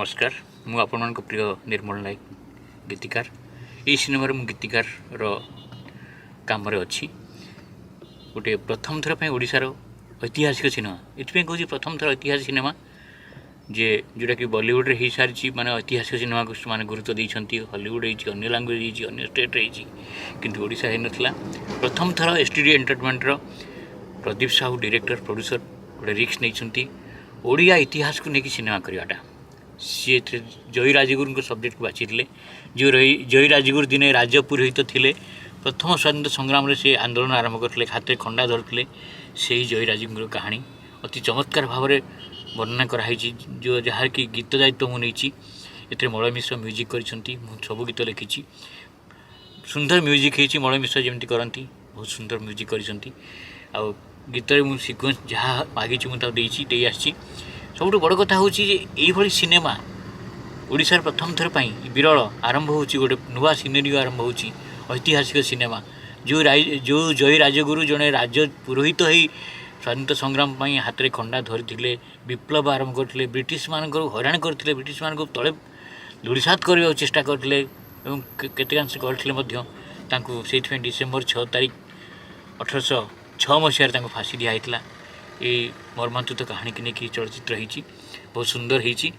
नमस्कार मु आपण प्रिय निर्मल नायक गीतिकार ये सिनेमार मु गीतिकार काम अच्छी गोटे प्रथम थर ओडिशार ऐतिहासिक सिनेमा ये कहूँ प्रथम थर ऐतिहासिक सिनेमा जे जोटा कि बॉलीवुड रे ही सारी माने ऐतिहासिक सिनेमा को माने गुरुत्व देइछंती हॉलीवुड है अन्य लैंग्वेज अन्य स्टेट रही किंतु ओडिशा है नथला प्रथम थर एसटीडी एंटरटेनमेंट रो प्रदीप साहू डायरेक्टर प्रोड्यूसर गोटे रिस्क नहीं ओडिया इतिहास को लेकिन सिनेमा करवाटा सी जयी राजगुरु को सब्जेक्ट को बाछी जो जयी राजगुरु दिने राज्य पुरोहित थे प्रथम स्वाधीनता संग्राम रे से आंदोलन आरंभ करते हाथ खंडा धरते से जयी राजगुरु कहानी अति चमत्कार भाव में वर्णना कराई जो जहाँ कि गीत दायित्व मुझे ये मलय मिश्र म्यूजिक कर सब गीत लिखी सुंदर म्यूजिक हो मलय मिश्र जमी करती बहुत सुंदर म्यूजिक कर गीत सिक्वेन्स जहाँ मागी मुझे आसी सब बड़ कथा हूँ ये सिनेमा ओडिशार प्रथम थर विरल आरंभ हो गोटे नुआ सिनेरी आरंभ हो ऐतिहासिक सिनेमा जो जयी राजगुरु जड़े राज्य पुरोहित हो स्वाधीनता संग्राम हाथ में खंडा धरी विप्लव आरंभ करते ब्रिटिश मान हैरान करते ब्रिटिश मान तले धूलिसात करने चेष्टा करते केतेकांश करते डिसेम्बर 6 तारीख 1806 मसीह फाँसी दिखाई ये मर्मांतुत कहानी की लेकिन चलचित्र होती बहुत सुंदर होती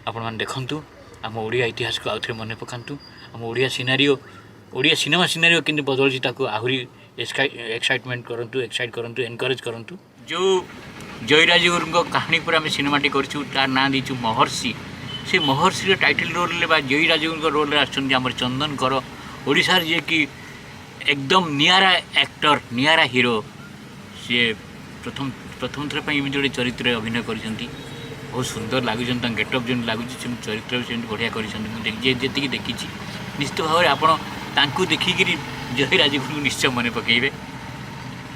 आपण मैंने देखु आम ओडिया इतिहास को आउ थे मन पकातु आम Odia scenario Odia cinema scenario कि बदलुची आहरी एक्साइटमेंट करूँ एक्साइट करूँ एनकरेज करूँ जो जयी राजगुरु कहानी पर आम सिनेमाटी करूँ तार ना देचु महर्षि से महर्षि टाइटल रोल जयी राजगुरु रोल आम चंदन कर ओडिशार जे कि एकदम नियारा एक्टर नियारा हीरो सी प्रथम थर पर जोड़े चरित्र अभिनय कर बहुत सुंदर लगुच गेटअप जो लगुच चरित्र भी बढ़िया करती देखी निश्चित भाव में आपको देखिक जयी राजगुरु निश्चय मन पकड़े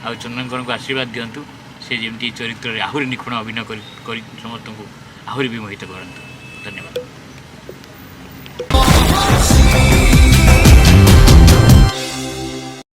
आ चंदनकर को आशीर्वाद दिंतु से जमी चरित्र आहरी निखुण अभिनय कर समस्त को आहरी भी मोहित करंतु। धन्यवाद।